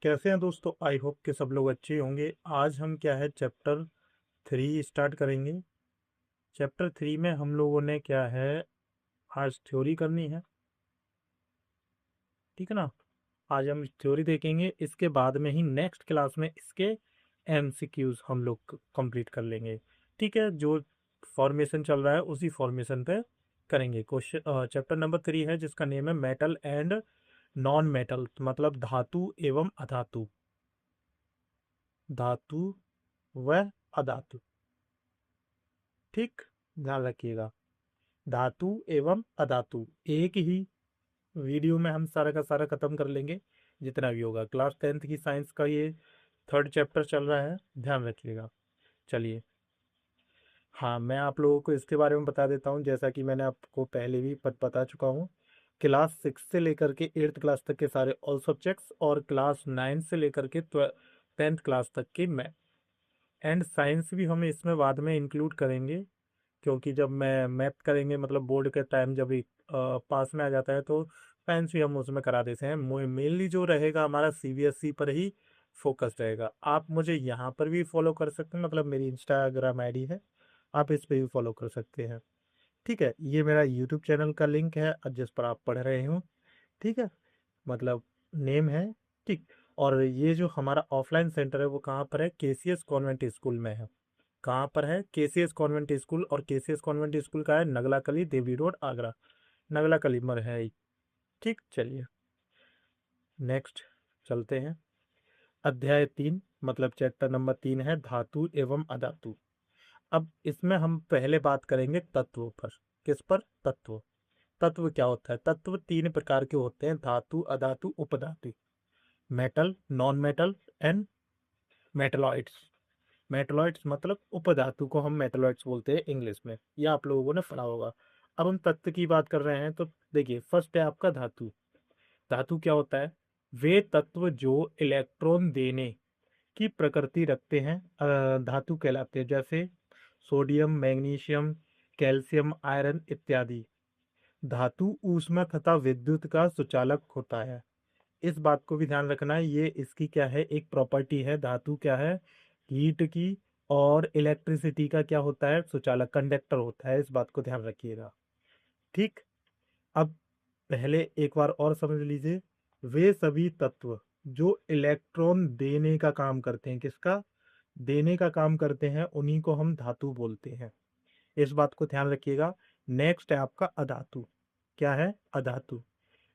कैसे हैं दोस्तों। आई होप कि सब लोग अच्छे होंगे। आज हम क्या है चैप्टर 3 स्टार्ट करेंगे। चैप्टर 3 में हम लोगों ने क्या है आज थ्योरी करनी है। ठीक है ना। आज हम थ्योरी देखेंगे, इसके बाद में ही नेक्स्ट क्लास में इसके एमसीक्यूज हम लोग कंप्लीट कर लेंगे। ठीक है, जो फॉर्मेशन चल रहा है उसी फॉर्मेशन पे करेंगे। क्वेश्चन चैप्टर नंबर 3 है जिसका नेम है मेटल एंड नॉन मेटल, मतलब धातु एवं अधातु। धातु व अधातु। ठीक, ध्यान रखिएगा। धातु एवं अधातु एक ही वीडियो में हम सारा का सारा खत्म कर लेंगे, जितना भी होगा। क्लास 10th की साइंस का ये थर्ड चैप्टर चल रहा है, ध्यान रखिएगा। चलिए, हाँ, मैं आप लोगों को इसके बारे में बता देता हूँ। जैसा कि मैंने आपको पहले भी बता चुका हूँ, क्लास 6 से लेकर के 8th क्लास तक के सारे ऑल सब्जेक्ट्स और क्लास 9 से लेकर के 10th क्लास तक के मैथ एंड साइंस भी हम इसमें बाद में इंक्लूड करेंगे। क्योंकि जब मैं मैथ करेंगे, मतलब बोर्ड के टाइम जब भी पास में आ जाता है, तो साइंस भी हम उसमें करा देते हैं। मेनली जो रहेगा हमारा सीबीएसई पर ही फोकस रहेगा। आप मुझे यहाँ पर भी फॉलो कर सकते हैं, मतलब मेरी इंस्टाग्राम आईडी है, आप इस पे भी फॉलो कर सकते हैं। ठीक है, ये मेरा यूट्यूब चैनल का लिंक है जिस पर आप पढ़ रहे हो। ठीक है, मतलब नेम है। ठीक, और ये जो हमारा ऑफलाइन सेंटर है वो कहाँ पर है? केसीएस कॉन्वेंट स्कूल में है। कहाँ पर है? KCS convent school. और केसीएस कॉन्वेंट स्कूल का है नगला कली, देवरी रोड, आगरा। नगला कली मर है ही। ठीक, चलिए नेक्स्ट चलते हैं। अध्याय 3, मतलब चैप्टर नंबर 3 है धातु एवं अधातु। अब इसमें हम पहले बात करेंगे तत्वों पर। किस पर? तत्व। तत्व क्या होता है? तत्व तीन प्रकार के होते हैं: धातु, अधातु, उपधातु। Metal, non metal and metalloids. Metalloids मतलब उपधातु को हम मेटलॉइड्स बोलते हैं इंग्लिश में, यह आप लोगों ने पढ़ा होगा। अब हम तत्व की बात कर रहे हैं तो देखिए, फर्स्ट है आपका धातु। धातु क्या होता है? वे तत्व जो इलेक्ट्रॉन देने की प्रकृति रखते हैं धातु कहलाते हैं। जैसे सोडियम, मैग्नीशियम, कैल्शियम, आयरन इत्यादि। धातु ऊष्मा तथा विद्युत का सुचालक होता है। इस बात को भी ध्यान रखना है, ये इसकी क्या है, एक प्रॉपर्टी है। धातु क्या है? हीट की और इलेक्ट्रिसिटी का क्या होता है? सुचालक, कंडक्टर होता है। इस बात को ध्यान रखिएगा। ठीक, अब पहले एक बार और समझ लीजिए। वे सभी तत्व जो इलेक्ट्रॉन देने का काम करते हैं, किसका? देने का काम करते हैं, उन्हीं को हम धातु बोलते हैं। इस बात को ध्यान रखिएगा। नेक्स्ट है आपका अधातु। क्या है? अधातु।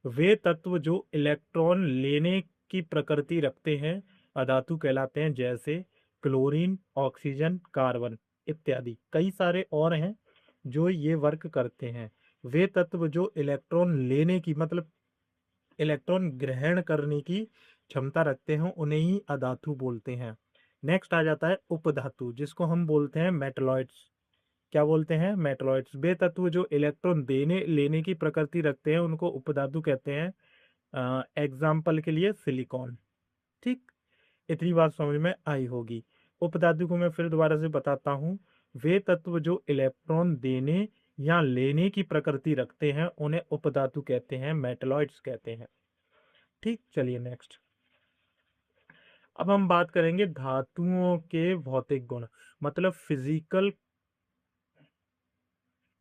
वे तत्व जो इलेक्ट्रॉन लेने की प्रकृति रखते हैं अधातु कहलाते हैं। जैसे क्लोरीन, ऑक्सीजन, कार्बन इत्यादि। कई सारे और हैं जो ये वर्क करते हैं। वे तत्व जो इलेक्ट्रॉन लेने की, मतलब इलेक्ट्रॉन ग्रहण करने की क्षमता रखते हैं, उन्हें ही अधातु बोलते हैं। नेक्स्ट आ जाता है उपधातु, जिसको हम बोलते हैं मेटलॉइड्स। क्या बोलते हैं? मेटलॉइड्स। वे तत्व जो इलेक्ट्रॉन देने लेने की प्रकृति रखते हैं उनको उपधातु कहते हैं। एग्जाम्पल के लिए सिलिकॉन। ठीक, इतनी बात समझ में आई होगी। उपधातु को मैं फिर दोबारा से बताता हूँ। वे तत्व जो इलेक्ट्रॉन देने या लेने की प्रकृति रखते हैं उन्हें उपधातु कहते हैं, मेटलॉइड्स कहते हैं। ठीक, चलिए नेक्स्ट। अब हम बात करेंगे धातुओं के भौतिक गुण, मतलब फिजिकल,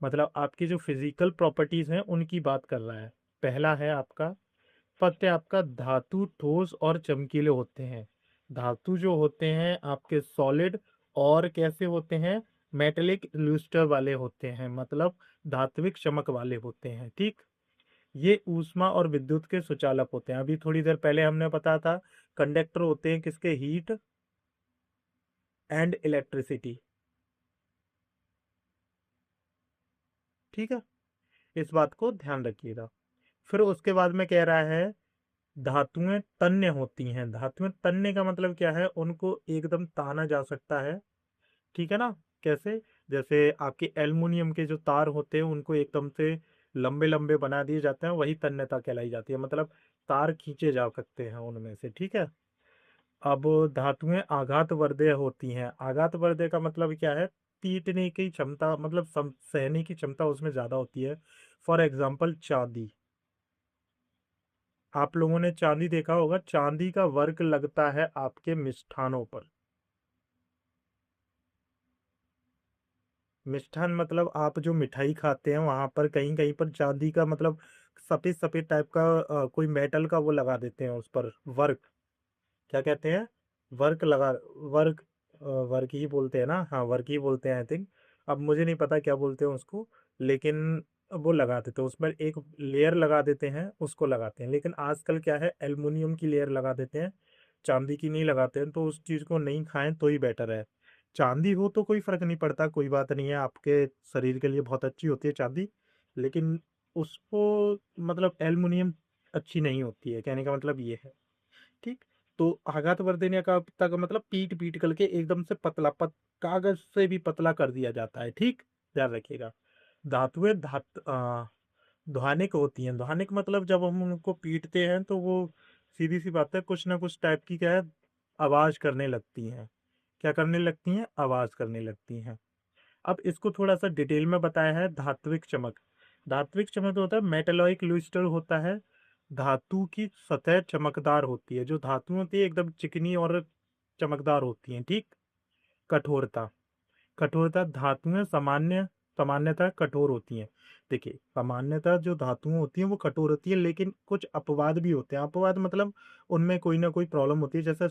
मतलब आपकी जो फिजिकल प्रॉपर्टीज हैं उनकी बात कर रहा है। पहला है आपका, फर्स्ट है आपका, धातु ठोस और चमकीले होते हैं। धातु जो होते हैं आपके सॉलिड और कैसे होते हैं? मेटेलिक लुस्टर वाले होते हैं, मतलब धात्विक चमक वाले होते हैं। ठीक, ये ऊष्मा और विद्युत के सुचालक होते हैं। अभी थोड़ी देर पहले हमने बताया था कंडक्टर होते हैं किसके? Heat and electricity. ठीक है, इस बात को ध्यान रखिएगा। फिर उसके बाद में कह रहा है धातुएं तन्य होती हैं। धातुएं तन्य का मतलब क्या है? उनको एकदम ताना जा सकता है। ठीक है ना। कैसे? जैसे आपके एल्युमिनियम के जो तार होते हैं उनको एकदम से लंबे लंबे बना दिए जाते हैं, वही तन्यता कहलाई जाती है। मतलब तार खींचे जा सकते हैं उनमें से। ठीक है। अब धातुएं आघात वर्धय होती हैं। आघात वर्धय का मतलब क्या है? पीटने की क्षमता, मतलब सहने की क्षमता उसमें ज्यादा होती है। फॉर एग्जाम्पल चांदी। आप लोगों ने चांदी देखा होगा, चांदी का वर्क लगता है आपके मिष्ठानों पर। मिष्ठान मतलब आप जो मिठाई खाते हैं वहां पर कहीं कहीं पर चांदी का मतलब सफेद सफेद टाइप का कोई मेटल का वो लगा देते हैं उस पर वर्क। क्या कहते हैं? वर्क लगा, वर्क, वर्क ही बोलते हैं ना, हाँ वर्क ही बोलते हैं आई थिंक। अब मुझे नहीं पता क्या बोलते हैं उसको, लेकिन वो लगा देते हैं उस पर एक लेयर लगा देते हैं, उसको लगाते हैं। लेकिन आजकल क्या है, एल्युमिनियम की लेयर लगा देते हैं, चांदी की नहीं लगाते हैं, तो उस चीज़ को नहीं खाएं तो ही बेटर है। चांदी हो तो कोई फर्क नहीं पड़ता, कोई बात नहीं है, आपके शरीर के लिए बहुत अच्छी होती है चांदी। लेकिन उसको मतलब एल्युमिनियम अच्छी नहीं होती है, कहने का मतलब ये है। ठीक। तो आघातवर्धन का तक मतलब पीट पीट करके एकदम से पतला कागज से भी पतला कर दिया जाता है। ठीक, ध्यान रखिएगा। धातुएं ध्वनिक होती हैं। ध्वनिक मतलब जब हम उनको पीटते हैं तो वो सीधी सी बात है, कुछ ना कुछ टाइप की क्या है, आवाज करने लगती हैं। क्या करने लगती हैं? आवाज करने लगती हैं। अब इसको थोड़ा सा डिटेल में बताया है। धात्विक चमक, धात्विक चमक होता है, मेटेलॉइक लुस्टर होता है। धातु की सतह चमकदार होती है। जो धातु होती है एकदम चिकनी और चमकदार होती हैं। ठीक। कठोरता, कठोरता धातुएं सामान्यतः कठोर होती हैं। देखिए, सामान्यतः जो धातुएं होती हैं वो कठोर होती है, लेकिन कुछ अपवाद भी होते हैं। अपवाद मतलब उनमें कोई ना कोई प्रॉब्लम होती है, जैसे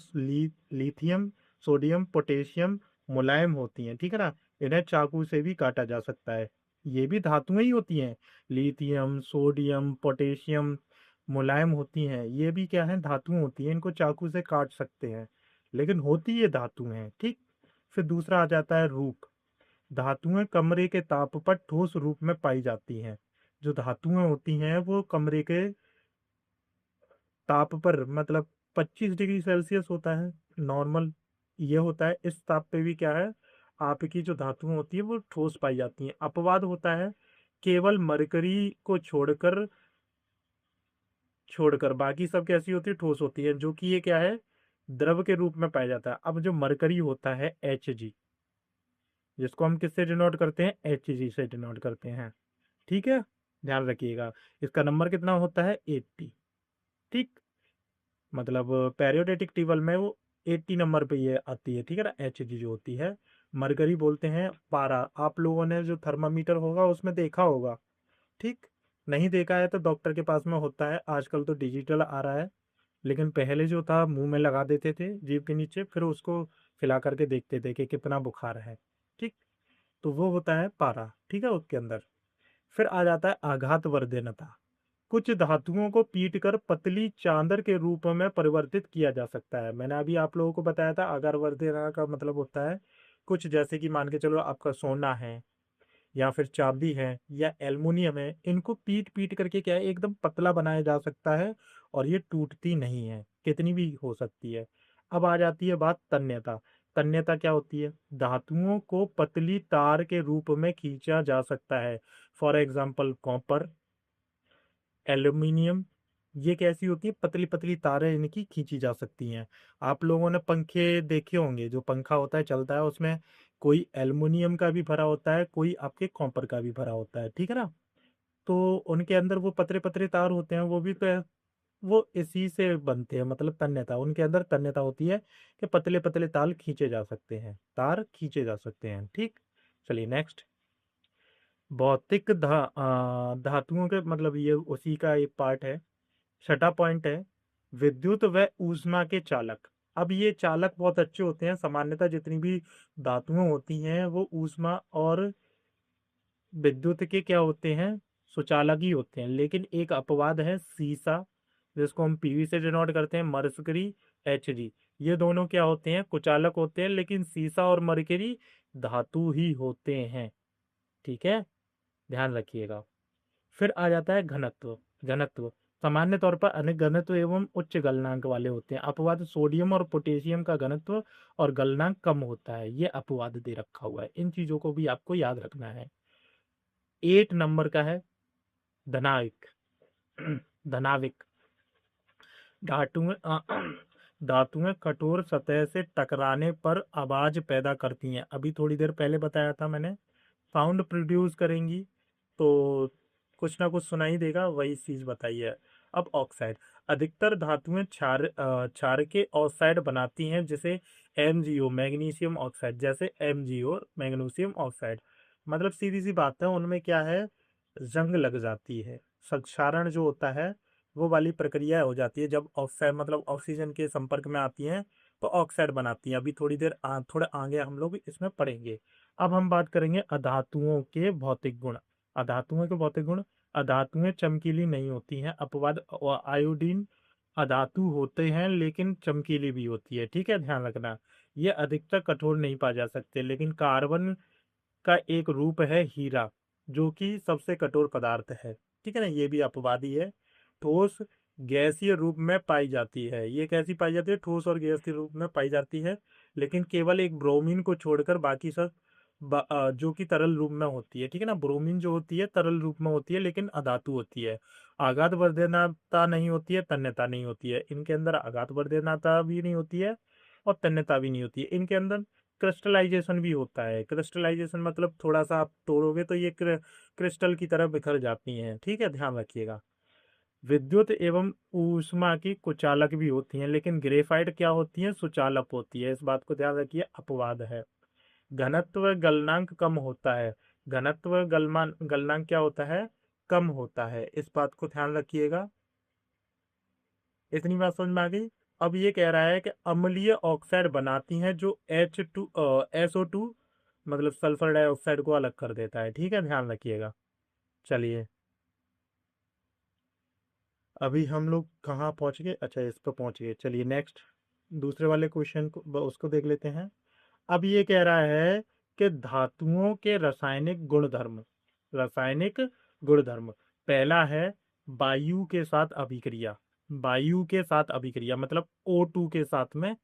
लिथियम, सोडियम, पोटेशियम मुलायम होती हैं। ठीक है ना, इन्हें चाकू से भी काटा जा सकता है। ये भी धातुएं ही होती हैं। लिथियम, सोडियम, पोटेशियम मुलायम होती हैं, ये भी क्या है, धातुएं होती हैं, इनको चाकू से काट सकते हैं, लेकिन होती ये धातु हैं। ठीक। फिर दूसरा आ जाता है रूप। धातुएं कमरे के ताप पर ठोस रूप में पाई जाती हैं। जो धातुएं होती हैं वो कमरे के ताप पर मतलब 25 डिग्री सेल्सियस होता है नॉर्मल, ये होता है। इस ताप पे भी क्या है, आपकी जो धातुएं होती है वो ठोस पाई जाती हैं। अपवाद होता है, केवल मरकरी को छोड़कर बाकी सब कैसी होती है, ठोस होती है, जो कि ये क्या है, द्रव के रूप में पाया जाता है। अब जो मरकरी होता है Hg, जिसको हम किससे डिनोट करते हैं, Hg से डिनोट करते हैं। ठीक है, ध्यान रखिएगा। इसका नंबर कितना होता है, 80। ठीक, मतलब पेरियोडिक टेबल में वो 80 नंबर पे ये आती है। ठीक है ना, Hg जो होती है। मरकरी बोलते हैं पारा। आप लोगों ने जो थर्मामीटर होगा उसमें देखा होगा। ठीक, नहीं देखा है तो डॉक्टर के पास में होता है, आजकल तो डिजिटल आ रहा है, लेकिन पहले जो था मुंह में लगा देते थे जीभ के नीचे, फिर उसको खिला करके देखते थे कि कितना बुखार है। ठीक, तो वो होता है पारा। ठीक है, उसके अंदर फिर आ जाता है आघात वर्धनता। कुछ धातुओं को पीटकर पतली चादर के रूप में परिवर्तित किया जा सकता है। मैंने अभी आप लोगों को बताया था आघात वर्धनता का मतलब होता है कुछ, जैसे कि मान के चलो आपका सोना है या फिर चाबी है या एल्युमिनियम है, इनको पीट पीट करके क्या है, एकदम पतला बनाया जा सकता है, और ये टूटती नहीं है, कितनी भी हो सकती है। अब आ जाती है बात तन्यता। तन्यता क्या होती है, धातुओं को पतली तार के रूप में खींचा जा सकता है। फॉर एग्जाम्पल कॉपर, एल्यूमिनियम, ये कैसी होती है, पतली पतली तारें इनकी खींची जा सकती हैं। आप लोगों ने पंखे देखे होंगे, जो पंखा होता है चलता है, उसमें कोई एल्युमिनियम का भी भरा होता है, कोई आपके कॉपर का भी भरा होता है। ठीक है ना, तो उनके अंदर वो पतले पतले तार होते हैं, वो भी तो वो इसी से बनते हैं, मतलब तन्यता, उनके अंदर तन्यता होती है कि पतले पतले तार खींचे जा सकते हैं, तार खींचे जा सकते हैं। ठीक, चलिए नेक्स्ट। भौतिक धातुओं के मतलब ये उसी का एक पार्ट है। छठा पॉइंट है विद्युत व ऊष्मा के चालक। अब ये चालक बहुत अच्छे होते हैं, सामान्यतः जितनी भी धातुएं होती हैं वो ऊष्मा और विद्युत के क्या होते हैं, सुचालक ही होते हैं। लेकिन एक अपवाद है सीसा, जिसको हम पीवी से डिनोट करते हैं, मर्करी, Hg, ये दोनों क्या होते हैं, कुचालक होते हैं, लेकिन सीसा और मरकरी धातु ही होते हैं। ठीक है, ध्यान रखिएगा। फिर आ जाता है घनत्व। घनत्व सामान्य तौर पर अनेक घनत्व एवं उच्च गलनांक वाले होते हैं। अपवाद सोडियम और पोटेशियम का घनत्व और गलनांक कम होता है, ये अपवाद दे रखा हुआ है, इन चीजों को भी आपको याद रखना है। 8 नंबर का है धनाविक। धनाविक धातुएं धातुएं कठोर सतह से टकराने पर आवाज पैदा करती हैं। अभी थोड़ी देर पहले बताया था मैंने, साउंड प्रोड्यूस करेंगी। तो कुछ ना कुछ सुना ही देगा, वही चीज बताइए। अब ऑक्साइड, अधिकतर धातुएं क्षार के ऑक्साइड बनाती हैं, जैसे MgO मैग्नीशियम ऑक्साइड, जैसे MgO मैग्नीशियम ऑक्साइड। मतलब सीधी सी बात है, उनमें क्या है, जंग लग जाती है, क्षारण जो होता है वो वाली प्रक्रिया हो जाती है जब ऑक्साइड मतलब ऑक्सीजन के संपर्क में आती हैं तो ऑक्साइड बनाती हैं। अभी थोड़ी देर थोड़ा आगे हम लोग इसमें पढ़ेंगे। अब हम बात करेंगे अधातुओं के भौतिक गुण। अधातुओं के भौतिक गुण, अधातुएं चमकीली नहीं होती हैं, अपवाद आयोडीन अधातु होते हैं लेकिन चमकीली भी होती है, ठीक है, ध्यान रखना। ये अधिकतर कठोर नहीं पाए जा सकते, लेकिन कार्बन का एक रूप है हीरा, जो कि सबसे कठोर पदार्थ है, ठीक है ना, ये भी अपवादी है। ठोस गैसीय रूप में पाई जाती है, ये कैसी पाई जाती है, ठोस और गैसीय रूप में पाई जाती है, लेकिन केवल एक ब्रोमीन को छोड़कर बाकी सब जो कि तरल रूप में होती है, ठीक है ना। ब्रोमीन जो होती है तरल रूप में होती है लेकिन अधातु होती है। आघात वर्धनता नहीं होती है, तन्यता नहीं होती है, इनके अंदर आघात वर्धनता भी नहीं होती है और तन्यता भी नहीं होती है। इनके अंदर क्रिस्टलाइजेशन भी होता है। क्रिस्टलाइजेशन मतलब थोड़ा सा आप तोड़ोगे तो ये क्रिस्टल की तरह बिखर जाती हैं, ठीक है, ध्यान रखिएगा। विद्युत एवं ऊष्मा की कुचालक भी होती हैं, लेकिन ग्रेफाइट क्या होती है, सुचालक होती है, इस बात को ध्यान रखिए, अपवाद है। घनत्व गलनांक कम होता है, घनत्व गलनांक क्या होता है, कम होता है, इस बात को ध्यान रखिएगा। इतनी बात समझ में आ गई। अब ये कह रहा है कि अम्लीय ऑक्साइड बनाती हैं जो SO2 मतलब सल्फर डाइऑक्साइड को अलग कर देता है, ठीक है, ध्यान रखिएगा। चलिए, अभी हम लोग कहाँ पहुंच गए, अच्छा इस पर पहुंच गए। चलिए नेक्स्ट, दूसरे वाले क्वेश्चन को उसको देख लेते हैं। अब ये कह रहा है कि धातुओं के रासायनिक गुणधर्म, रासायनिक गुणधर्म। पहला है वायु के साथ अभिक्रिया, वायु के साथ अभिक्रिया मतलब O2 के साथ में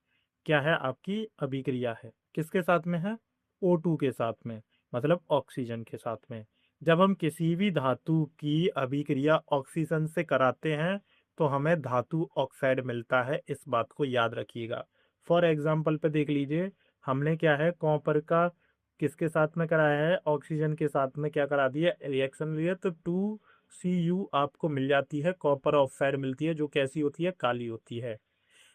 क्या है, आपकी अभिक्रिया है, किसके साथ में है, O2 के साथ में, मतलब ऑक्सीजन के साथ में। जब हम किसी भी धातु की अभिक्रिया ऑक्सीजन से कराते हैं तो हमें धातु ऑक्साइड मिलता है, इस बात को याद रखिएगा। फॉर एग्जाम्पल पे देख लीजिए, हमने क्या है, कॉपर का किसके साथ में कराया है, ऑक्सीजन के साथ में क्या करा दिया, रिएक्शन लिया, तो 2Cu आपको मिल जाती है, कॉपर ऑक्साइड मिलती है, जो कैसी होती है, काली होती है।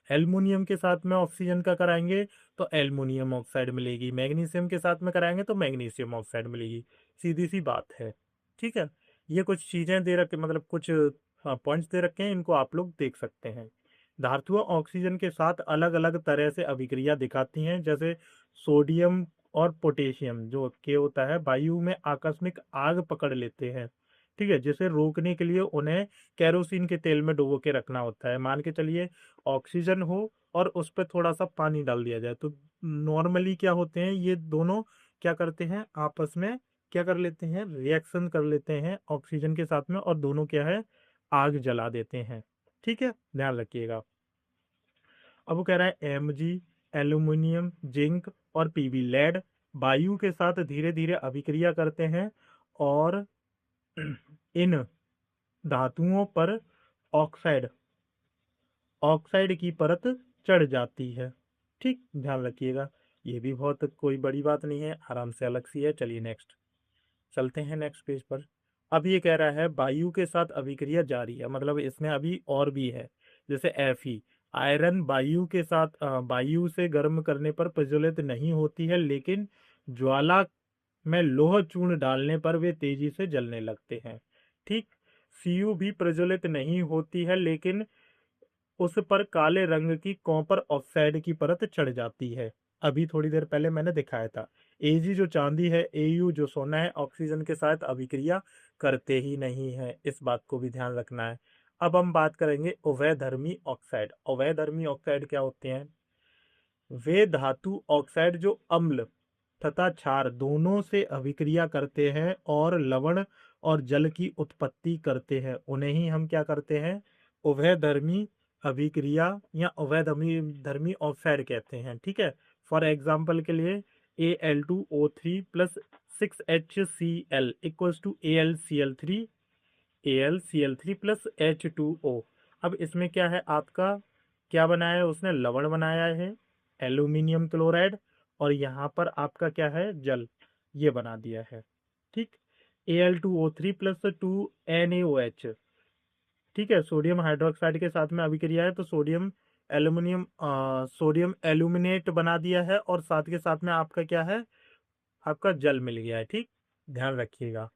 एल्युमिनियम के साथ में ऑक्सीजन का कराएंगे तो एल्युमिनियम ऑक्साइड मिलेगी, मैग्नीशियम के साथ में कराएंगे तो मैग्नीशियम ऑक्साइड मिलेगी, सीधी सी बात है, ठीक है। ये कुछ चीजें दे रखे, मतलब कुछ पॉइंट्स दे रखे हैं, इनको आप लोग देख सकते हैं। धातुएं ऑक्सीजन के साथ अलग अलग तरह से अभिक्रिया दिखाती हैं, जैसे सोडियम और पोटेशियम जो के होता है, वायु में आकस्मिक आग पकड़ लेते हैं, ठीक है, जिसे रोकने के लिए उन्हें केरोसिन के तेल में डुबो के रखना होता है। मान के चलिए ऑक्सीजन हो और उस पर थोड़ा सा पानी डाल दिया जाए तो नॉर्मली क्या होते हैं, ये दोनों क्या करते हैं, आपस में क्या कर लेते हैं, रिएक्शन कर लेते हैं ऑक्सीजन के साथ में, और दोनों क्या है, आग जला देते हैं, ठीक है, ध्यान रखिएगा। अब वो कह रहा है Mg, एल्यूमिनियम, जिंक और Pb लेड वायु के साथ धीरे धीरे अभिक्रिया करते हैं और इन धातुओं पर ऑक्साइड ऑक्साइड की परत चढ़ जाती है, ठीक, ध्यान रखिएगा। ये भी बहुत कोई बड़ी बात नहीं है, आराम से अलग सी है। चलिए नेक्स्ट चलते हैं, नेक्स्ट पेज पर। अब ये कह रहा है वायु के साथ अभिक्रिया जारी है, मतलब इसमें अभी और भी है, जैसे Fe, आयरन वायु के साथ वायु से गर्म करने पर प्रज्वलित नहीं होती है, लेकिन ज्वाला में लोह चूर्ण डालने पर वे तेजी से जलने लगते हैं, ठीक। Cu भी प्रज्वलित नहीं होती है, लेकिन उस पर काले रंग की कॉपर ऑक्साइड की परत चढ़ जाती है, अभी थोड़ी देर पहले मैंने दिखाया था। Ag जो चांदी है, Au जो सोना है, ऑक्सीजन के साथ अभिक्रिया करते ही नहीं है, इस बात को भी ध्यान रखना है। अब हम बात करेंगे उभयधर्मी ऑक्साइड। उभयधर्मी ऑक्साइड क्या होते हैं, वे धातु ऑक्साइड जो अम्ल तथा क्षार दोनों से अभिक्रिया करते हैं और लवण और जल की उत्पत्ति करते हैं, उन्हें ही हम क्या करते हैं, उभयधर्मी अभिक्रिया या उभयधर्मी धर्मी ऑक्साइड कहते हैं, ठीक है। फॉर एग्जाम्पल के लिए Al2O3 plus 6HCl equals to AlCl3 plus H2O। अब इसमें क्या है, आपका क्या बनाया है, उसने लवण बनाया है, एल्यूमिनियम क्लोराइड, और यहाँ पर आपका क्या है, जल, ये बना दिया है, ठीक। Al2O3 plus 2NaOH। ठीक है, सोडियम हाइड्रोक्साइड के साथ में अभिक्रिया है तो सोडियम एल्यूमिनेट बना दिया है और साथ के साथ में आपका क्या है, आपका जल मिल गया है। ठीक, ध्यान रखिएगा।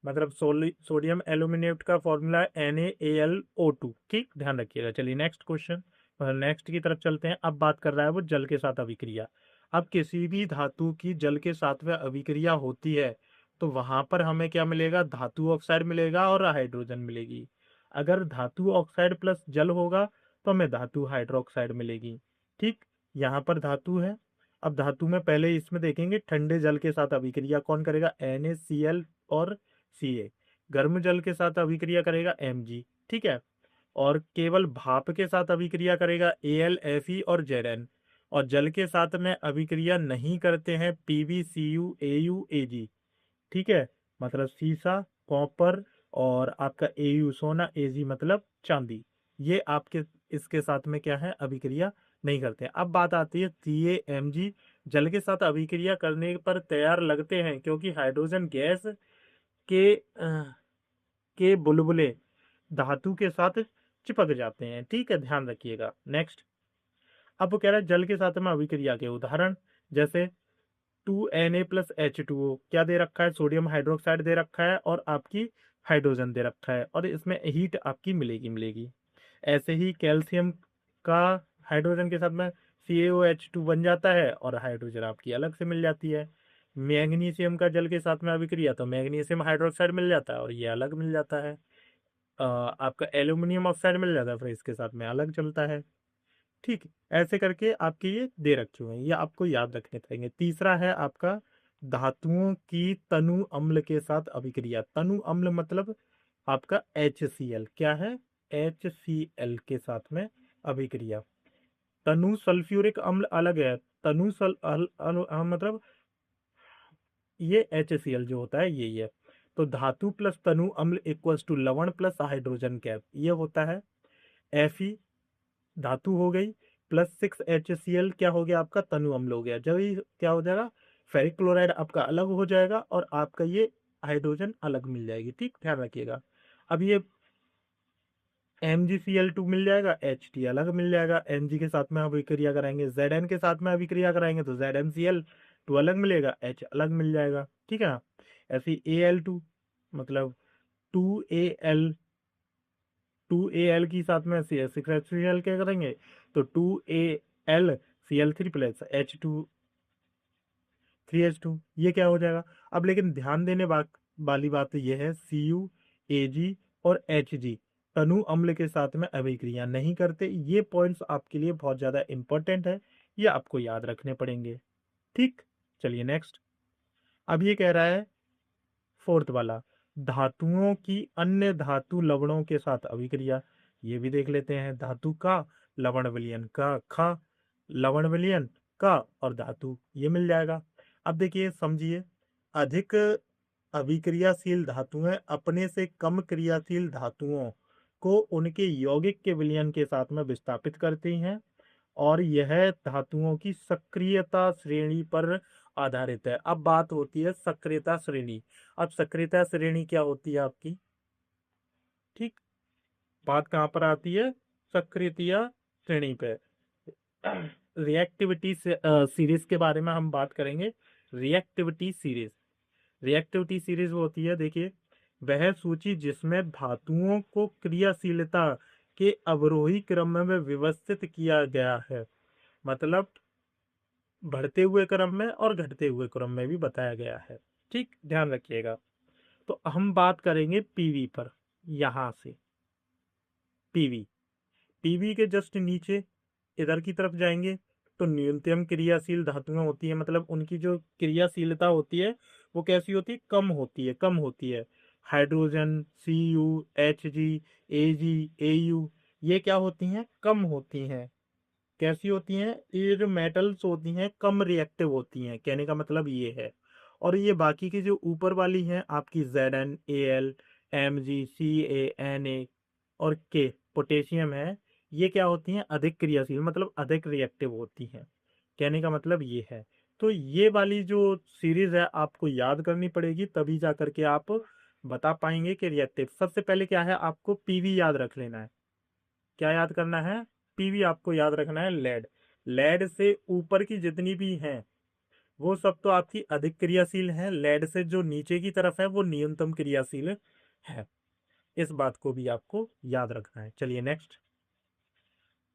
मतलब सोडियम एल्यूमिनेट का फॉर्मूला NaAlO2। ठीक, ध्यान रखिएगा। चलिए नेक्स्ट क्वेश्चन, नेक्स्ट की तरफ चलते हैं। अब बात कर रहा है वो जल के साथ अभिक्रिया। अब किसी भी धातु की जल के साथ में अभिक्रिया होती है तो वहां पर हमें क्या मिलेगा, धातु ऑक्साइड मिलेगा और हाइड्रोजन मिलेगी। अगर धातु ऑक्साइड प्लस जल होगा तो हमें धातु हाइड्रोक्साइड मिलेगी। ठीक, यहाँ पर धातु है। अब धातु में पहले इसमें देखेंगे ठंडे जल के साथ अभिक्रिया कौन करेगा, NaCl और Ca। गर्म जल के साथ अभिक्रिया करेगा Mg। ठीक है, और केवल भाप के साथ अभिक्रिया करेगा Al, Fe और Zn। और जल के साथ में अभिक्रिया नहीं करते हैं Pb, Cu, Au, Ag। ठीक है, मतलब सीसा, कॉपर और आपका Au सोना, Ag मतलब चांदी। ये आपके इसके साथ में क्या है, अभिक्रिया नहीं करते हैं। अब बात आती है CaMg। जल के साथ अभिक्रिया करने पर तैयार लगते हैं क्योंकि हाइड्रोजन गैस के बुलबुले धातु के साथ चिपक जाते हैं। ठीक है, ध्यान रखिएगा। नेक्स्ट, अब वो कह रहा है जल के साथ में अभिक्रिया के उदाहरण, जैसे 2Na प्लस H2O क्या दे रखा है, सोडियम हाइड्रोक्साइड दे रखा है और आपकी हाइड्रोजन दे रखा है और इसमें हीट आपकी मिलेगी मिलेगी। ऐसे ही कैल्शियम का हाइड्रोजन के साथ में CaOH2 बन जाता है और हाइड्रोजन आपकी अलग से मिल जाती है। मैग्नीशियम का जल के साथ में अभिक्रिया तो मैग्नीशियम हाइड्रोक्साइड मिल जाता है और ये अलग मिल जाता है। आपका एल्यूमिनियम ऑक्साइड मिल जाता है, फिर इसके साथ में अलग चलता है। ठीक, ऐसे करके आपके ये दे रखे हुए हैं, ये आपको याद रखने पड़ेंगे। तीसरा है आपका धातुओं की तनु अम्ल के साथ अभिक्रिया। तनु अम्ल मतलब आपका HCl क्या है, HCl के साथ में अभिक्रिया। तनु सल्फ्यूरिक अम्ल अलग है। तनु मतलब ये HCl जो होता है ये है। तो धातु प्लस तनु अम्ल इक्वल्स टू लवण प्लस हाइड्रोजन गैस, ये होता है। Fe धातु हो गई प्लस 6HCl क्या हो गया, आपका तनु अम्ल हो गया। जब ये क्या हो जाएगा, फेरिक क्लोराइड आपका अलग हो जाएगा और आपका ये हाइड्रोजन अलग मिल जाएगी। ठीक, ध्यान रखिएगा। अब ये MgCl2 मिल जाएगा, Ht अलग मिल जाएगा। Mg के साथ में अभिक्रिया कराएंगे, Zn के साथ में अभिक्रिया कराएंगे तो ZnCl2 अलग मिलेगा, H अलग मिल जाएगा। ठीक है ना, ऐसे ही Al2 मतलब 2Al 2Al की साथ में CH6Cl क्या करेंगे तो 2AlCl3 प्लस H2 ये क्या हो जाएगा। अब लेकिन ध्यान देने वाली बात यह है Cu, Ag और Hg तनु अम्ल के साथ में अभिक्रिया नहीं करते। ये पॉइंट्स आपके लिए बहुत ज्यादा इंपॉर्टेंट है, ये आपको याद रखने पड़ेंगे। ठीक, चलिए नेक्स्ट। अब ये कह रहा है फोर्थ वाला, धातुओं की अन्य धातु लवणों के साथ अभिक्रिया। ये भी देख लेते हैं, धातु का, लवण विलयन का, खा लवण विलयन का और धातु ये मिल जाएगा। अब देखिए समझिए, अधिक अभिक्रियाशील धातुएं अपने से कम क्रियाशील धातुओं को उनके यौगिक के विलयन के साथ में विस्थापित करती हैं और यह धातुओं की सक्रियता श्रेणी पर आधारित है। अब बात होती है सक्रियता श्रेणी। अब सक्रियता श्रेणी क्या होती है आपकी, ठीक, बात कहां पर आती है, सक्रियता श्रेणी पे। रिएक्टिविटी सीरीज के बारे में हम बात करेंगे। रिएक्टिविटी सीरीज वो होती है, देखिए, वह सूची जिसमें धातुओं को क्रियाशीलता के अवरोही क्रम में व्यवस्थित किया गया है। मतलब बढ़ते हुए क्रम में और घटते हुए क्रम में भी बताया गया है। ठीक, ध्यान रखिएगा। तो हम बात करेंगे पीवी पर। यहां से पीवी, पीवी के जस्ट नीचे इधर की तरफ जाएंगे तो न्यूनतम क्रियाशील धातुएं होती है, मतलब उनकी जो क्रियाशीलता होती है वो कैसी होती है, कम होती है, कम होती है। Hydrogen, Cu, Hg, Ag, Au ये क्या होती हैं, कम होती हैं। कैसी होती हैं, ये जो मेटल्स होती हैं कम रिएक्टिव होती हैं, कहने का मतलब ये है। और ये बाकी की जो ऊपर वाली हैं आपकी Zn, Al, Mg, Ca, Na और K पोटेशियम है, ये क्या होती हैं, अधिक क्रियाशील मतलब अधिक रिएक्टिव होती हैं, कहने का मतलब ये है। तो ये वाली जो सीरीज है आपको याद करनी पड़ेगी, तभी जा करके आप बता पाएंगे कि रिएक्टिव। सबसे पहले क्या है, आपको पीवी याद रख लेना है। क्या याद करना है? पीवी आपको याद रखना है। लेड, लेड से ऊपर की जितनी भी हैं वो सब तो आपकी अधिक क्रियाशील है, लेड से जो नीचे की तरफ है वो न्यूनतम क्रियाशील है। इस बात को भी आपको याद रखना है। चलिए नेक्स्ट।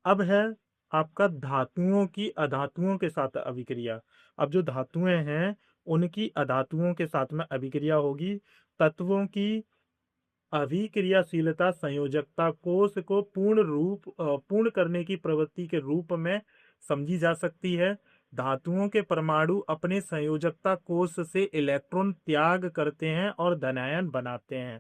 अब है आपका धातुओं की अधातुओं के साथ अभिक्रिया। अब जो धातुएं हैं उनकी अधातुओं के साथ में अभिक्रिया होगी। तत्वों की अभिक्रियाशीलता संयोजकता कोष को पूर्ण करने की प्रवृत्ति के रूप में समझी जा सकती है। धातुओं के परमाणु अपने संयोजकता कोष से इलेक्ट्रॉन त्याग करते हैं और धनायन बनाते हैं।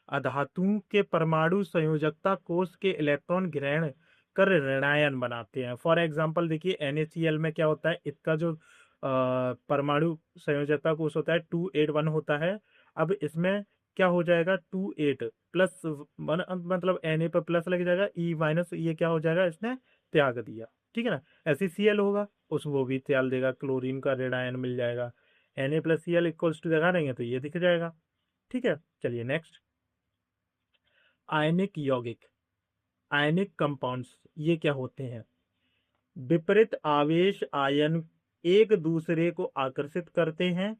अधातु के परमाणु संयोजकता कोष के इलेक्ट्रॉन ग्रहण कर ऋणायन बनाते हैं। फॉर एग्जांपल देखिए NaCl में क्या होता है, इसका जो परमाणु संयोजकता कोष होता है 281 होता है। अब इसमें क्या हो जाएगा, 28 प्लस 1, मतलब Na पर प्लस लग जाएगा, E माइनस, ये क्या हो जाएगा, इसने त्याग दिया। ठीक है ना। ऐसे Cl होगा, उस वो भी त्याग देगा, क्लोरीन का ऋणायन मिल जाएगा। Na प्लस Cl इक्वल्स टू लगा देंगे तो ये दिख जाएगा। ठीक है, चलिए नेक्स्ट। आयनिक यौगिक, आयनिक कंपाउंड्स, ये क्या होते हैं? विपरीत आवेश आयन एक दूसरे को आकर्षित करते हैं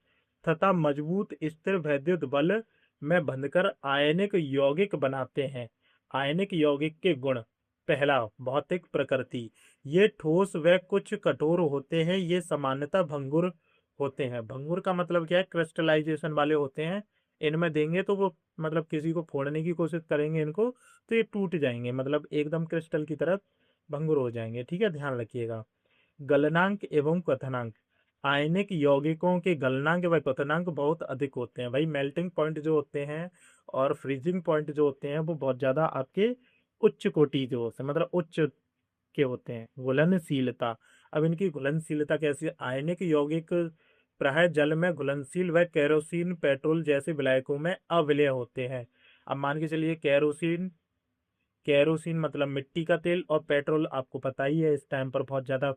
तथा मजबूत स्थिर वैद्युत बल में बंधकर आयनिक यौगिक बनाते हैं। आयनिक यौगिक के गुण, पहला भौतिक प्रकृति, ये ठोस व कुछ कठोर होते हैं। ये सामान्यतः भंगुर होते हैं। भंगुर का मतलब क्या है, क्रिस्टलाइजेशन वाले होते हैं। इनमें देंगे तो वो मतलब किसी को फोड़ने की कोशिश करेंगे इनको तो ये टूट जाएंगे, मतलब एकदम क्रिस्टल की तरह भंगुर हो जाएंगे। ठीक है, ध्यान रखिएगा। गलनांक एवं क्वथनांक, आयनिक यौगिकों के गलनांक व क्वथनांक बहुत अधिक होते हैं। भाई मेल्टिंग पॉइंट जो होते हैं और फ्रीजिंग पॉइंट जो होते हैं वो बहुत ज्यादा आपके उच्च कोटि के होते हैं, मतलब उच्च के होते हैं। घुलनशीलता, अब इनकी घुलनशीलता कैसी है? आयनिक यौगिक प्राय जल में घुलनशील व केरोसिन पेट्रोल जैसे विलायकों में अविलेय होते हैं। अब मान के चलिए केरोसिन, केरोसिन मतलब मिट्टी का तेल, और पेट्रोल आपको पता ही है इस टाइम पर बहुत ज्यादा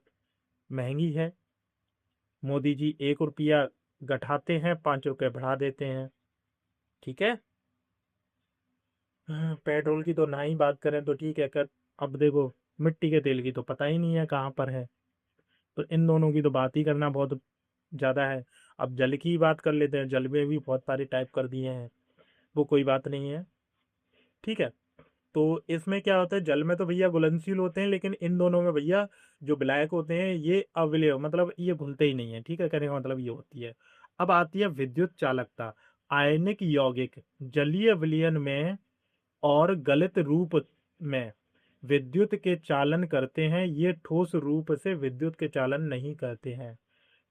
महंगी है। मोदी जी 1 रुपया घटाते हैं, 5 रुपये बढ़ा देते हैं। ठीक है। पेट्रोल की तो ना ही बात करें तो ठीक है, कर अब देखो मिट्टी के तेल की तो पता ही नहीं है कहाँ पर है, तो इन दोनों की तो बात ही करना बहुत ज़्यादा है। अब जल की बात कर लेते हैं, जल में भी बहुत सारे टाइप कर दिए हैं, वो कोई बात नहीं है। ठीक है, तो इसमें क्या होता है, जल में तो भैया घुलनशील होते हैं, लेकिन इन दोनों में भैया जो विलायक होते हैं ये अविलेय, मतलब ये घुलते ही नहीं है। ठीक है, कहने का मतलब ये होती है। अब आती है विद्युत चालकता। आयनिक यौगिक जलीय विलयन में और गलित रूप में विद्युत के चालन करते हैं। ये ठोस रूप से विद्युत के चालन नहीं करते हैं।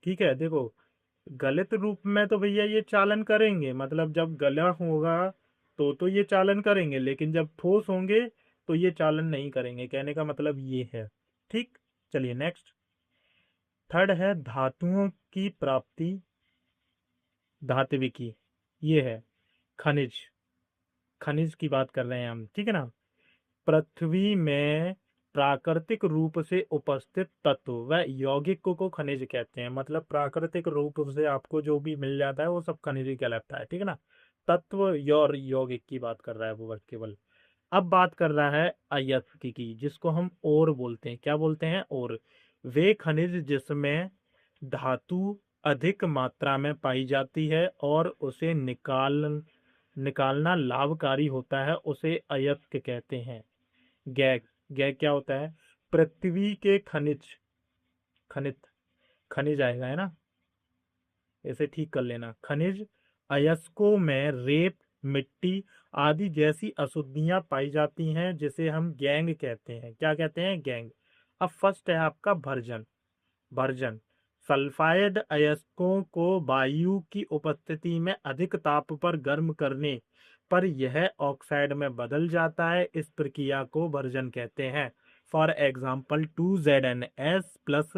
ठीक है, देखो गलित रूप में तो भैया ये चालन करेंगे, मतलब जब गला होगा तो ये चालन करेंगे, लेकिन जब ठोस होंगे तो ये चालन नहीं करेंगे। कहने का मतलब ये है। ठीक, चलिए नेक्स्ट। थर्ड है धातुओं की प्राप्ति, धात्विकी, ये है खनिज। खनिज की बात कर रहे हैं हम, ठीक है ना। पृथ्वी में प्राकृतिक रूप से उपस्थित तत्व व यौगिक को खनिज कहते हैं। मतलब प्राकृतिक रूप से आपको जो भी मिल जाता है वो सब खनिज ही कहलाता है। ठीक है ना। तत्व और यौगिक की बात कर रहा है वो केवल। अब बात कर रहा है अयस्क की, जिसको हम और बोलते हैं। क्या बोलते हैं? और। वे खनिज जिसमें धातु अधिक मात्रा में पाई जाती है और उसे निकालना लाभकारी होता है, उसे अयस्क कहते हैं। गैग, गैग क्या होता है? पृथ्वी के खनिज, खनिज, खनिज आएगा है ना, इसे ठीक कर लेना। खनिज अयस्कों में रेत, मिट्टी आदि जैसी अशुद्धियां पाई जाती हैं, जिसे हम गैंग कहते हैं। क्या कहते हैं? गैंग। अब फर्स्ट है आपका भर्जन। भर्जन सल्फाइड अयस्कों को वायु की उपस्थिति में अधिक ताप पर गर्म करने पर यह ऑक्साइड में बदल जाता है। इस प्रक्रिया को भर्जन कहते हैं। For example 2ZnS plus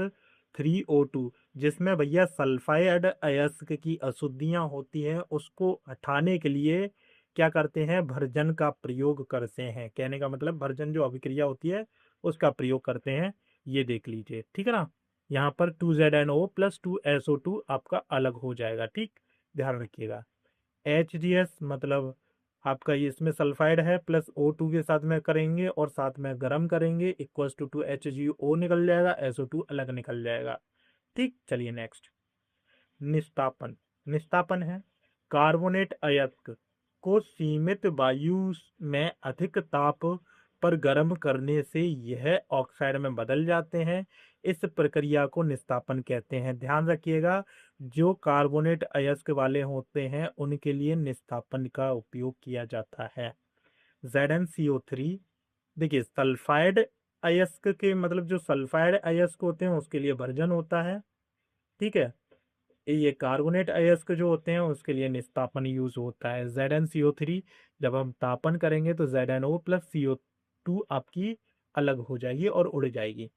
3O2, जिसमें भैया सल्फाइड अयस्क की अशुद्धियां होती हैं, उसको हटाने के लिए क्या करते हैं? भर्जन का प्रयोग करते हैं। कहने का मतलब भर्जन जो अभिक्रिया होती है उसका प्रयोग करते हैं। ये देख लीजिए, ठीक है ना। यहाँ पर 2ZnO प्लस 2SO2 आपका अलग हो जाएगा। ठीक, ध्यान रखिएगा। HGS मतलब आपका ये इसमें सल्फाइड है प्लस O2 के साथ में करेंगे और साथ में गर्म करेंगे, इक्वल्स टू HgO निकल जाएगा, SO2 अलग निकल जाएगा। ठीक, चलिए नेक्स्ट। निस्तापन। निस्तापन है कार्बोनेट अयस्क को सीमित वायु में अधिक ताप पर गर्म करने से यह ऑक्साइड में बदल जाते हैं। इस प्रक्रिया को निस्तापन कहते हैं। ध्यान रखिएगा, जो कार्बोनेट अयस्क वाले होते हैं उनके लिए निस्तापन का उपयोग किया जाता है। ZnCO3, देखिए सल्फाइड अयस्क के मतलब जो सल्फाइड अयस्क होते हैं उसके लिए वर्जन होता है। ठीक है, ये कार्बोनेट अयस्क जो होते हैं उसके लिए निस्तापन यूज होता है। ZnCO3 जब हम तापन करेंगे तो ZnO प्लस CO2 आपकी अलग हो जाएगी और उड़ जाएगी।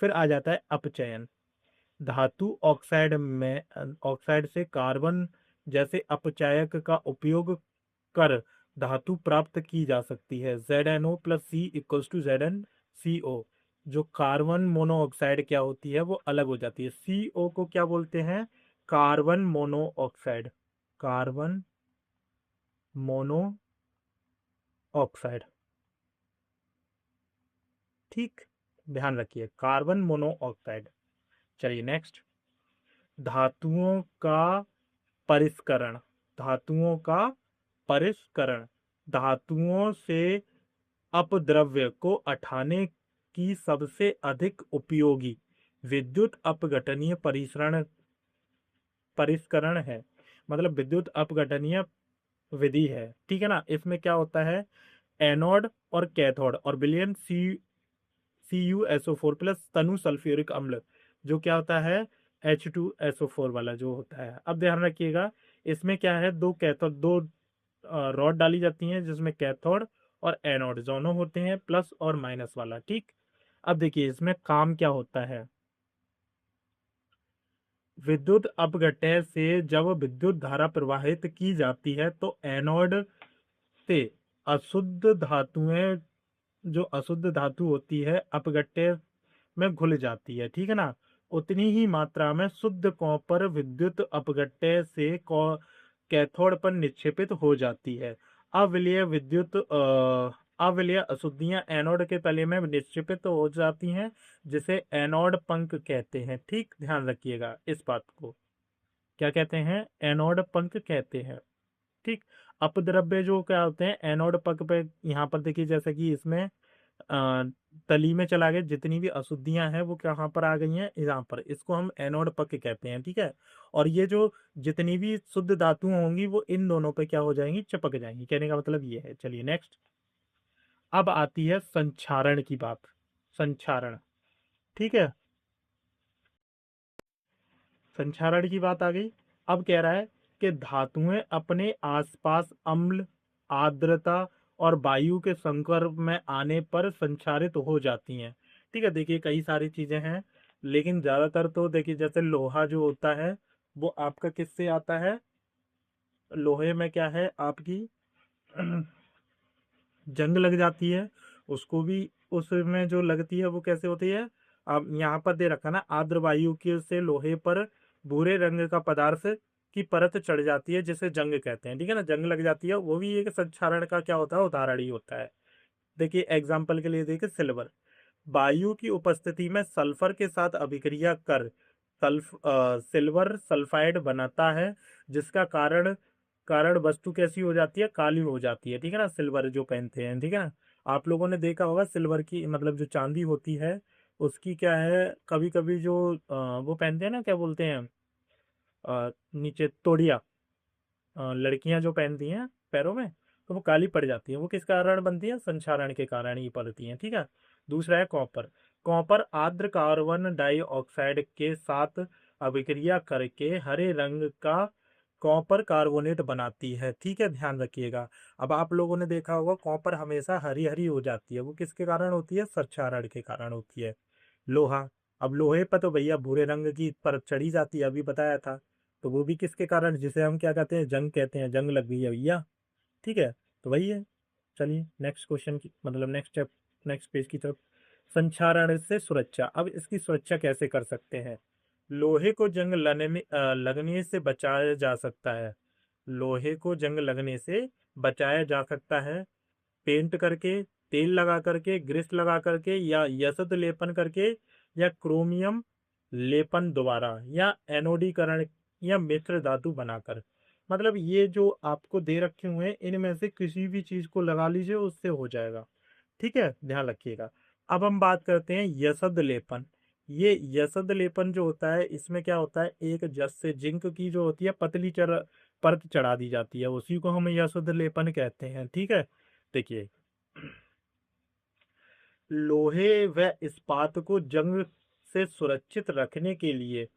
फिर आ जाता है अपचयन। धातु ऑक्साइड में ऑक्साइड से कार्बन जैसे अपचायक का उपयोग कर धातु प्राप्त की जा सकती है। ZnO plus C equals to ZnCO। जो कार्बन मोनोऑक्साइड क्या होती है वो अलग हो जाती है। CO को क्या बोलते हैं? Carbon monoxide. Carbon monoxide. ठीक, ध्यान रखिए, कार्बन मोनोऑक्साइड। चलिए नेक्स्ट। धातुओं का परिष्करण। धातुओं का परिष्करण। धातुओं से अपद्रव्य को हटाने की सबसे अधिक उपयोगी विद्युत अपघटनीय परिष्करण है। मतलब विद्युत अपघटनीय विधि है। ठीक है ना। इसमें क्या होता है, एनोड और कैथोड और विलयन CuSO4 प्लस तनु सल्फ्यूरिक अम्ल जो क्या होता है H2SO4 वाला जो होता है। अब ध्यान रखिएगा, इसमें क्या है, दो कैथोड, दो रॉड डाली जाती हैं जिसमें कैथोड और एनोड दोनों होते हैं, प्लस और माइनस वाला। ठीक, अब देखिए इसमें काम क्या होता है। विद्युत अपघटय से जब विद्युत धारा प्रवाहित की जाती है तो एनोड से अशुद्ध धातुएं, जो अशुद्ध धातु होती है अपघट्य में घुल जाती है। ठीक है ना। उतनी ही मात्रा में शुद्ध कॉपर विद्युत अपघट्य से कैथोड पर निक्षेपित हो जाती है। अविलेय विद्युत अविलेय अशुद्धियां एनोड के तले में निक्षेपित हो जाती हैं, जिसे एनोड पंख कहते हैं। ठीक, ध्यान रखिएगा इस बात को, क्या कहते हैं? एनोड पंख कहते हैं। ठीक, अपद्रव्य जो क्या होते हैं एनोड पक्ष पे, यहाँ पर देखिए जैसे कि इसमें तली में चला गया, जितनी भी अशुद्धियां हैं वो कहाँ पर आ गई हैं, यहाँ पर, इसको हम एनोड पक्ष कहते हैं। ठीक है, और ये जो जितनी भी शुद्ध धातु होंगी वो इन दोनों पे क्या हो जाएंगी, चिपक जाएंगी। कहने का मतलब ये है। चलिए नेक्स्ट। अब आती है संक्षारण की बात। संक्षारण। ठीक है, संक्षारण की बात आ गई। अब कह रहा है कि धातुएं अपने आसपास अम्ल, आर्द्रता और वायु के संपर्क में आने पर संक्षारित हो जाती हैं। ठीक है, देखिए कई सारी चीजें हैं, लेकिन ज्यादातर तो देखिए जैसे लोहा जो होता है वो आपका किससे आता है? लोहे में क्या है आपकी जंग लग जाती है, उसको भी उसमें जो लगती है वो कैसे होती है? अब यहाँ पर दे रखा ना, आर्द्र वायु के से लोहे पर भूरे रंग का पदार्थ की परत चढ़ जाती है जिसे जंग कहते हैं। ठीक है ना, जंग लग जाती है, वो भी एक संक्षारण का क्या होता है, उदाहरण ही होता है। देखिए एग्जाम्पल के लिए देखिए सिल्वर। वायु की उपस्थिति में सल्फर के साथ अभिक्रिया कर सिल्वर सल्फाइड बनाता है, जिसका कारण कारण वस्तु कैसी हो जाती है, काली हो जाती है। ठीक है ना, सिल्वर जो पहनते हैं। ठीक है ना, आप लोगों ने देखा होगा सिल्वर की मतलब जो चांदी होती है उसकी क्या है, कभी कभी जो वो पहनते हैं ना, क्या बोलते हैं, नीचे तोड़िया, लड़कियां जो पहनती हैं पैरों में, तो वो काली पड़ जाती है। वो किस कारण बनती है? संक्षारण के कारण ही पड़ती है। ठीक है। दूसरा है कॉपर। कॉपर आर्द्र कार्बन डाइऑक्साइड के साथ अभिक्रिया करके हरे रंग का कॉपर कार्बोनेट बनाती है। ठीक है, ध्यान रखिएगा। अब आप लोगों ने देखा होगा कॉपर हमेशा हरी हरी हो जाती है, वो किसके कारण होती है? संक्षारण के कारण होती है। लोहा। अब लोहे पर तो भैया भूरे रंग की परत चढ़ी जाती है, अभी बताया था। तो वो भी किसके कारण, जिसे हम क्या कहते हैं, जंग कहते हैं, जंग लग गई है भैया। ठीक है, तो वही है। चलिए नेक्स्ट क्वेश्चन की मतलब नेक्स्ट पेज की तरफ। संक्षारण से सुरक्षा। अब इसकी सुरक्षा कैसे कर सकते हैं? लोहे को जंग लगने से बचाया जा सकता है। लोहे को जंग लगने से बचाया जा सकता है पेंट करके, तेल लगा करके, ग्रीस लगा करके, या यशत लेपन करके, या क्रोमियम लेपन द्वारा, या एनोडीकरण, या मिश्र धातु बनाकर। मतलब ये जो आपको दे रखे हुए हैं इनमें से किसी भी चीज को लगा लीजिए, उससे हो जाएगा। ठीक है, ध्यान रखिएगा। अब हम बात करते हैं यशद लेपन। ये यशद लेपन जो होता है इसमें क्या होता है, एक जस से जिंक की जो होती है पतली परत चढ़ा दी जाती है, उसी को हम यशद लेपन कहते हैं। ठीक है, देखिए, लोहे व इस्पात को जंग से सुरक्षित रखने के लिए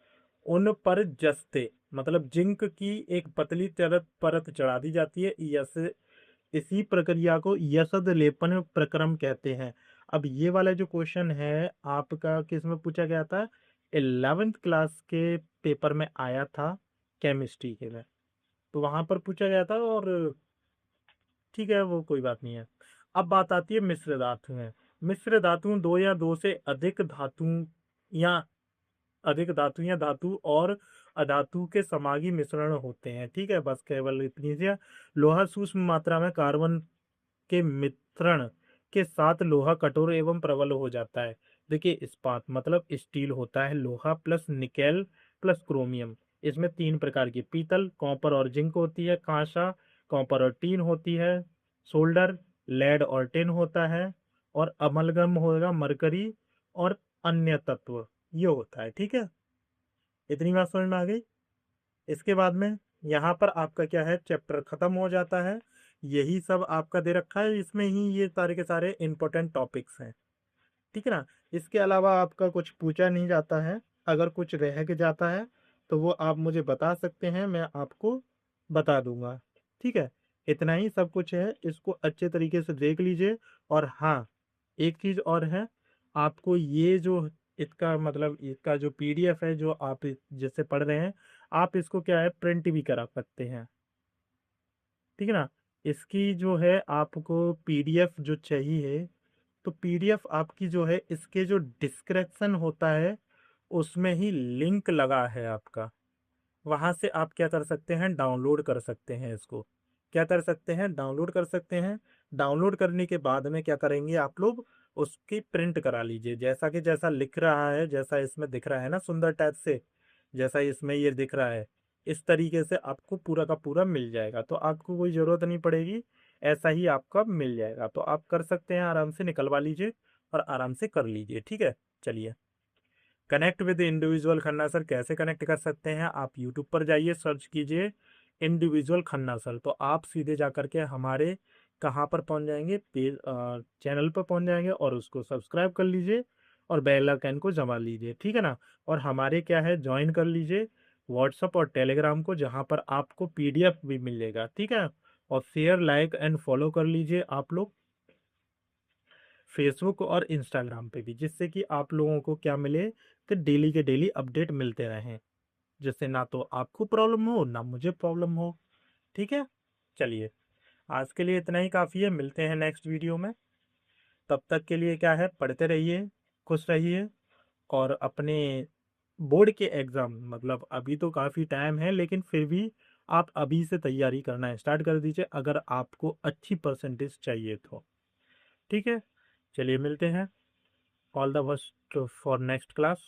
उन पर जस्ते मतलब जिंक की एक पतली परत चढ़ा दी जाती है। यस, इसी प्रक्रिया को यशद लेपन प्रक्रम कहते हैं। अब ये वाला जो क्वेश्चन है आपका किस में पूछा गया था? 11th क्लास के पेपर में आया था, केमिस्ट्री के में, तो वहां पर पूछा गया था। और ठीक है, वो कोई बात नहीं है। अब बात आती है मिश्र धातु में। मिश्र धातु दो या दो से या अधिक धातु और अधातु के समागी मिश्रण होते हैं। ठीक है, बस केवल इतनी सी। लोहा सूक्ष्म मात्रा में कार्बन के मिश्रण के साथ लोहा कठोर एवं प्रबल हो जाता है। देखिए, इस्पात मतलब स्टील होता है, लोहा प्लस निकेल प्लस क्रोमियम। इसमें तीन प्रकार की पीतल, कॉपर और जिंक होती है। कांसा, कॉपर और टीन होती है। सोल्डर, लेड और टिन होता है। और अमलगम होगा मरकरी और अन्य तत्व, ये होता है। ठीक है, इतनी बात समझ में आ गई। इसके बाद में यहाँ पर आपका क्या है, चैप्टर खत्म हो जाता है। यही सब आपका दे रखा है, इसमें ही ये सारे के सारे इंपॉर्टेंट टॉपिक्स हैं। ठीक है ना? इसके अलावा आपका कुछ पूछा नहीं जाता है। अगर कुछ रह के जाता है तो वो आप मुझे बता सकते हैं, मैं आपको बता दूंगा। ठीक है, इतना ही सब कुछ है, इसको अच्छे तरीके से देख लीजिए। और हाँ, एक चीज और है, आपको ये जो इसका मतलब इसका जो पीडीएफ है जो आप जिससे पढ़ रहे हैं, आप इसको क्या है प्रिंट भी करा सकते हैं। ठीक है ना? इसकी जो है आपको पीडीएफ जो चाहिए, तो पीडीएफ आपकी जो है इसके जो डिस्क्रिप्शन होता है उसमें ही लिंक लगा है आपका। वहां से आप क्या कर सकते हैं, डाउनलोड कर सकते हैं इसको। क्या कर सकते हैं, डाउनलोड कर सकते हैं। डाउनलोड करने के बाद में क्या करेंगे आप लोग, उसकी प्रिंट करा लीजिए, जैसा कि जैसा लिख रहा है, जैसा इसमें दिख रहा है ना सुंदर टाइप से, जैसा इसमें ये दिख रहा है, इस तरीके से आपको पूरा का पूरा मिल जाएगा। तो आपको कोई ज़रूरत नहीं पड़ेगी, ऐसा ही आपका मिल जाएगा। तो आप कर सकते हैं, आराम से निकलवा लीजिए और आराम से कर लीजिए। ठीक है, चलिए। Connect with individual Khanna sir कैसे कनेक्ट कर सकते हैं? आप यूट्यूब पर जाइए, सर्च कीजिए इंडिविजुअल खन्ना सर, तो आप सीधे जा करके हमारे कहाँ पर पहुंच जाएंगे, पेज चैनल पर पहुंच जाएंगे, और उसको सब्सक्राइब कर लीजिए और बेल आइकन को जमा लीजिए। ठीक है ना? और हमारे क्या है, ज्वाइन कर लीजिए व्हाट्सअप और टेलीग्राम को, जहाँ पर आपको पीडीएफ भी मिलेगा। ठीक है, और शेयर लाइक एंड फॉलो कर लीजिए आप लोग फेसबुक और इंस्टाग्राम पे भी, जिससे कि आप लोगों को क्या मिले कि डेली के डेली अपडेट मिलते रहें, जिससे ना तो आपको प्रॉब्लम हो ना मुझे प्रॉब्लम हो। ठीक है, चलिए, आज के लिए इतना ही काफ़ी है, मिलते हैं नेक्स्ट वीडियो में। तब तक के लिए क्या है, पढ़ते रहिए, खुश रहिए, और अपने बोर्ड के एग्ज़ाम मतलब अभी तो काफ़ी टाइम है, लेकिन फिर भी आप अभी से तैयारी करना स्टार्ट कर दीजिए अगर आपको अच्छी परसेंटेज चाहिए तो। ठीक है, चलिए मिलते हैं। All the best for next class.